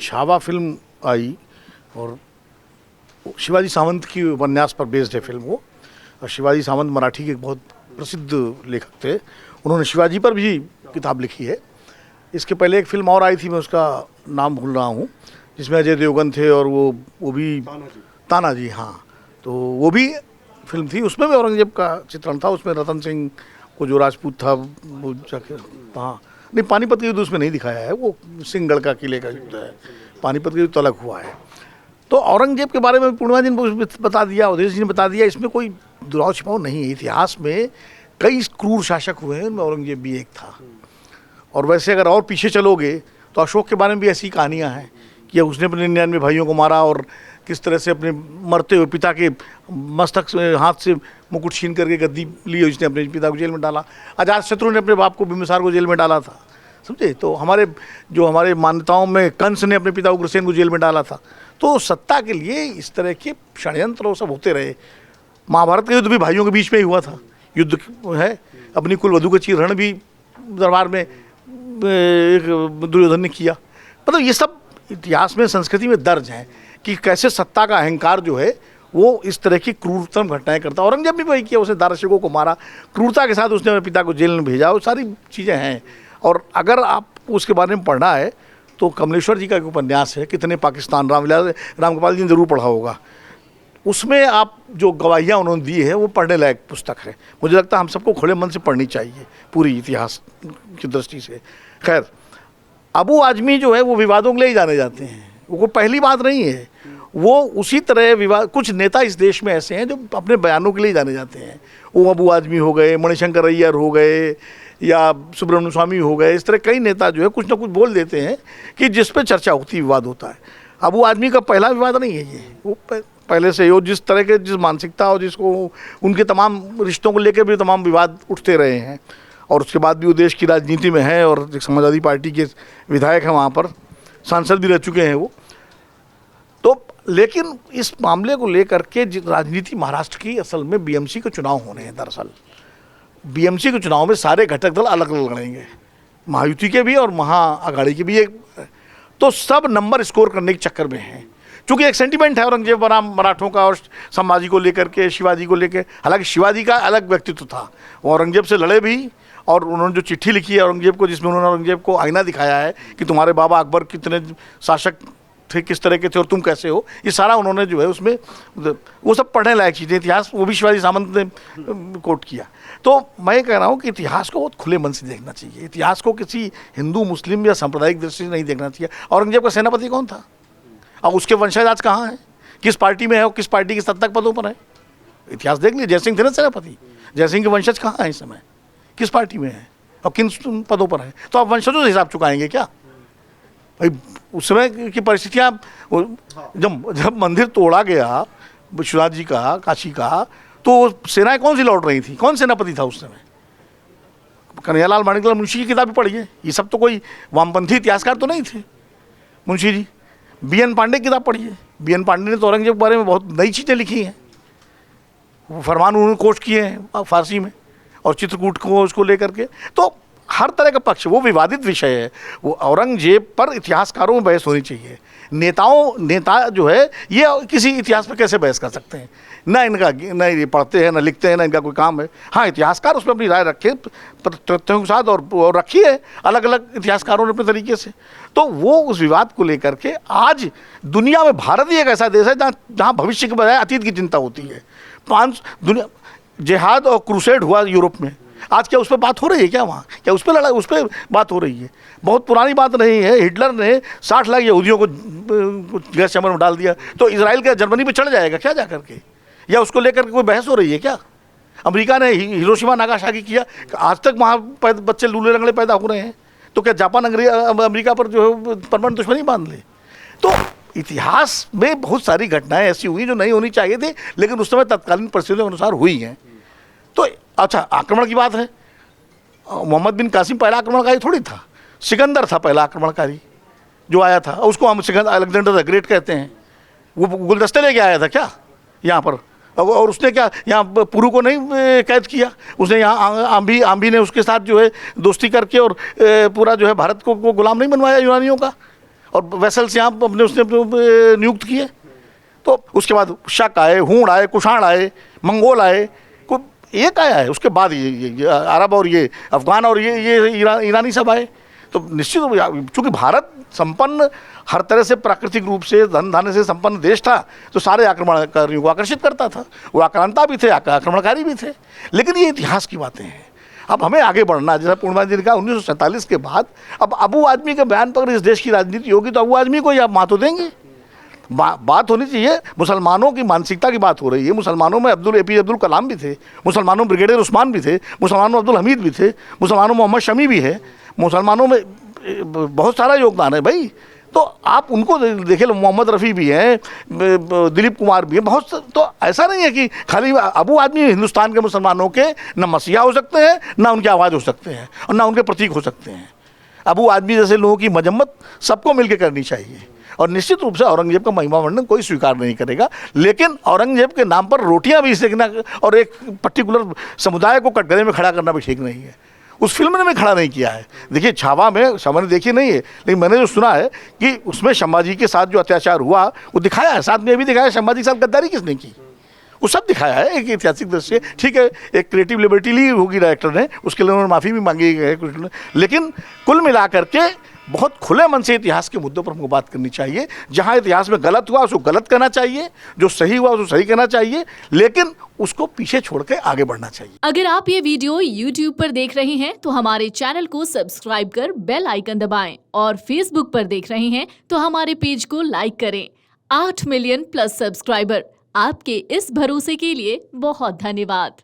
Chhaava film आई और शिवाजी सावंत की उपन्यास पर बेस्ड है फिल्म वो। और शिवाजी सावंत मराठी के एक बहुत प्रसिद्ध लेखक थे, उन्होंने शिवाजी पर भी किताब लिखी है। इसके पहले एक फिल्म और आई थी, मैं उसका नाम भूल रहा हूँ, जिसमें अजय देवगन थे और वो भी तानाजी, हाँ, तो वो भी फिल्म थी। उसमें भी औरंगजेब का चित्रण था। उसमें रतन सिंह को जो राजपूत था वो जाके, हाँ नहीं, पानीपत का युद्ध उसमें नहीं दिखाया है, वो सिंहगढ़ का किले का युद्ध है, पानीपत का युद्ध तो अलग हुआ है। तो औरंगजेब के बारे में पूर्णिमा जी ने बता दिया, अवधेश जी ने बता दिया, इसमें कोई दुराव छिपाव नहीं है। इतिहास में कई क्रूर शासक हुए हैं, उनमें औरंगजेब भी एक था। और वैसे अगर और पीछे चलोगे तो अशोक के बारे में भी ऐसी कहानियाँ हैं कि उसने अपने 99 भाइयों को मारा और किस तरह से अपने मरते हुए पिता के मस्तक से हाथ से मुकुट छीन करके गद्दी ली, उसने अपने पिता को जेल में डाला। अजातशत्रु ने अपने बाप को बिंबिसार को जेल में डाला था, समझे। तो हमारे मान्यताओं में कंस ने अपने पिता उग्रसेन को जेल में डाला था। तो सत्ता के लिए इस तरह के षड्यंत्र वो सब होते रहे। महाभारत का युद्ध भी भाइयों के बीच में ही हुआ था, युद्ध है। अपनी कुलवधू का चीरहरण भी दरबार में एक दुर्योधन ने किया। मतलब ये सब इतिहास में, संस्कृति में दर्ज है कि कैसे सत्ता का अहंकार जो है वो इस तरह की क्रूरतम घटनाएं करता। औरंगजेब भी वही किया, उसने दाराशिकों को मारा, क्रूरता के साथ उसने अपने पिता को जेल में भेजा, वो सारी चीज़ें हैं। और अगर आप उसके बारे में पढ़ना है तो कमलेश्वर जी का एक उपन्यास है, कितने पाकिस्तान, रामगोपाल जी ने ज़रूर पढ़ा होगा। उसमें आप जो गवाहियाँ उन्होंने दी है वो पढ़ने लायक पुस्तक है। मुझे लगता है हम सबको खुले मन से पढ़नी चाहिए पूरी इतिहास की दृष्टि से। खैर, अबू आजमी जो है वो विवादों के लिए ही जाने जाते हैं, वो पहली बात नहीं है। वो उसी तरह विवाद, कुछ नेता इस देश में ऐसे हैं जो अपने बयानों के लिए जाने जाते हैं। वो अबू आजमी हो गए, मणिशंकर अय्यर हो गए, या सुब्रमण्य स्वामी हो गए। इस तरह कई नेता जो है कुछ ना कुछ बोल देते हैं कि जिस पे चर्चा होती, विवाद होता है। अबू आजमी का पहला विवाद नहीं है ये, वो पहले से वो जिस तरह के, जिस मानसिकता और जिसको उनके तमाम रिश्तों को लेकर भी तमाम विवाद उठते रहे हैं। और उसके बाद भी वो देश की राजनीति में है और एक समाजवादी पार्टी के विधायक हैं, वहाँ पर सांसद भी रह चुके हैं वो। तो लेकिन इस मामले को लेकर के राजनीति महाराष्ट्र की, असल में बीएमसी के चुनाव होने हैं। दरअसल बीएमसी के चुनाव में सारे घटक दल अलग अलग लड़ेंगे, महायुति के भी और महाअघाड़ी के भी। एक तो सब नंबर स्कोर करने के चक्कर में हैं, क्योंकि एक सेंटिमेंट है औरंगजेब बनाम मराठों का और संभाजी को लेकर के, शिवाजी को लेकर। हालांकि शिवाजी का अलग व्यक्तित्व था, वो औरंगजेब से लड़े भी। और उन्होंने जो चिट्ठी लिखी है औरंगजेब को, जिसमें उन्होंने औरंगजेब को आईना दिखाया है कि तुम्हारे बाबा अकबर कितने शासक थे, किस तरह के थे और तुम कैसे हो, ये सारा उन्होंने जो है उसमें, वो सब पढ़ने लायक चीज़ें। इतिहास वो भी शिवाजी सावंत ने कोट किया। तो मैं कह रहा हूँ कि इतिहास को बहुत खुले मन से देखना चाहिए। इतिहास को किसी हिंदू, मुस्लिम या सांप्रदायिक दृष्टि से नहीं देखना चाहिए। औरंगजेब का सेनापति कौन था? अब उसके वंशज आज कहाँ हैं, किस पार्टी में है और किस पार्टी के सत्ता के पदों पर है? इतिहास देख लीजिए। जयसिंह थे ना सेनापति, जयसिंह के वंशज कहाँ हैं इस समय, किस पार्टी में है और किन पदों पर है? तो आप वंशजों से हिसाब चुकाएंगे क्या भाई? उस समय की परिस्थितियाँ, जब मंदिर तोड़ा गया विश्वनाथ जी का, काशी का, तो सेनाएं कौन सी लौट रही थी? कौन सेनापति था उस समय? कन्हैयालाल माणिकलाल मुंशी की किताब भी पढ़िए। ये सब तो कोई वामपंथी इतिहासकार तो नहीं थे मुंशी जी। बीएन पांडे की किताब पढ़िए। बीएन पांडे ने तो औरंगजेब के बारे में बहुत नई चीज़ें लिखी हैं। वो फरमान उन्होंने कोश किए हैं फारसी में, और चित्रकूट को उसको लेकर के। तो हर तरह का पक्ष, वो विवादित विषय है। वो औरंगजेब पर इतिहासकारों में बहस होनी चाहिए। नेता जो है ये किसी इतिहास पर कैसे बहस कर सकते हैं? ना इनका, ना ये पढ़ते हैं, ना लिखते हैं, ना इनका कोई काम है। हाँ, इतिहासकार उसमें अपनी राय रखे तथ्यों के साथ, और रखी है अलग अलग इतिहासकारों ने अपने तरीके से। तो वो उस विवाद को लेकर के, आज दुनिया में भारत ही एक ऐसा देश है जहाँ भविष्य के बजाय अतीत की चिंता होती है। दुनिया जिहाद और क्रूसेड हुआ यूरोप में, आज क्या उस पर बात हो रही है? क्या वहाँ क्या उस पर लड़ाई, उस पर बात हो रही है? बहुत पुरानी बात नहीं है। हिटलर ने 60 लाख यहूदियों को गैस चैम्बर में डाल दिया, तो इजराइल का जर्मनी पे चढ़ जाएगा क्या जा करके? या उसको लेकर के कोई बहस हो रही है क्या? अमेरिका ने हिरोशिमा नागासाकी किया, आज तक वहाँ बच्चे लूले लंगड़े पैदा हो रहे हैं। तो क्या जापान अमेरिका पर जो है परमाणु दुश्मनी बांध ले? तो इतिहास में बहुत सारी घटनाएं ऐसी हुई जो नहीं होनी चाहिए थी, लेकिन उस समय तत्कालीन परिस्थितियों के अनुसार हुई हैं। तो अच्छा, आक्रमण की बात है, मोहम्मद बिन कासिम पहला आक्रमणकारी थोड़ी था, सिकंदर था पहला आक्रमणकारी जो आया था। उसको हम अलेक्जेंडर द ग्रेट कहते हैं। वो गुलदस्ते लेके आया था क्या यहाँ पर? और उसने क्या यहाँ पुरु को नहीं कैद किया? उसने यहाँ आम्भी ने उसके साथ जो है दोस्ती करके और पूरा जो है भारत को गुलाम नहीं बनवाया यूनानियों का? और वेसल्स यहाँ अपने उसने नियुक्त किए। तो उसके बाद शक आए, हूण आए, कुषाण आए, मंगोल आए, कोई एक आया है, उसके बाद ये अरब और ये अफगान और ये ईरानी सब आए। तो निश्चित चूँकि भारत संपन्न हर तरह से प्राकृतिक रूप से धन धान्य से संपन्न देश था, तो सारे आक्रमणकारियों को आकर्षित करता था। वो आक्रांता भी थे, आक्रमणकारी भी थे। लेकिन ये इतिहास की बातें हैं। अब हमें आगे बढ़ना, जैसा पूर्णिमा जी ने कहा 1947 के बाद अब अबू आदमी के बयान पर इस देश की राजनीति होगी तो अबू आदमी को ही आप मात तो देंगे। बात होनी चाहिए, मुसलमानों की मानसिकता की बात हो रही है। मुसलमानों में APJ अब्दुल कलाम भी थे, मुसलमानों में ब्रिगेडियर उस्मान भी थे, मुसलमानों में अब्दुल हमीद भी थे, मुसलमानों में मोहम्मद शमी भी है, मुसलमानों में बहुत सारा योगदान है भाई। तो आप उनको देखिए, मोहम्मद रफ़ी भी हैं, दिलीप कुमार भी हैं, बहुत। तो ऐसा नहीं है कि खाली अबू आदमी हिंदुस्तान के मुसलमानों के न मसीहा हो सकते हैं, ना उनकी आवाज़ हो सकते हैं, और ना उनके प्रतीक हो सकते हैं। अबू आदमी जैसे लोगों की मजम्मत सबको मिलकर करनी चाहिए। और निश्चित रूप से औरंगजेब का महिमा वर्णन कोई स्वीकार नहीं करेगा, लेकिन औरंगजेब के नाम पर रोटियां भी सेकना और एक पर्टिकुलर समुदाय को कटघरे में खड़ा करना भी ठीक नहीं है। उस फिल्म ने भी खड़ा नहीं किया है। देखिए छावा में, छावा ने देखी नहीं है, लेकिन मैंने जो सुना है कि उसमें संभाजी के साथ जो अत्याचार हुआ वो दिखाया है, साथ में ये भी दिखाया है संभाजी के साथ गद्दारी किसने की, वो सब दिखाया है एक ऐतिहासिक दृश्य। ठीक है, एक क्रिएटिव लिबर्टी ली होगी डायरेक्टर ने, उसके लिए उन्होंने माफ़ी भी मांगी है कुछ, लेकिन कुल मिलाकर के बहुत खुले मन से इतिहास के मुद्दों पर हमको बात करनी चाहिए। जहां इतिहास में गलत हुआ उसको गलत कहना चाहिए, जो सही हुआ उसको सही कहना चाहिए, लेकिन उसको पीछे छोड़ के आगे बढ़ना चाहिए। अगर आप ये वीडियो YouTube पर देख रहे हैं तो हमारे चैनल को सब्सक्राइब कर बेल आइकन दबाएं, और Facebook पर देख रहे हैं तो हमारे पेज को लाइक करें। 8 मिलियन प्लस सब्सक्राइबर, आपके इस भरोसे के लिए बहुत धन्यवाद।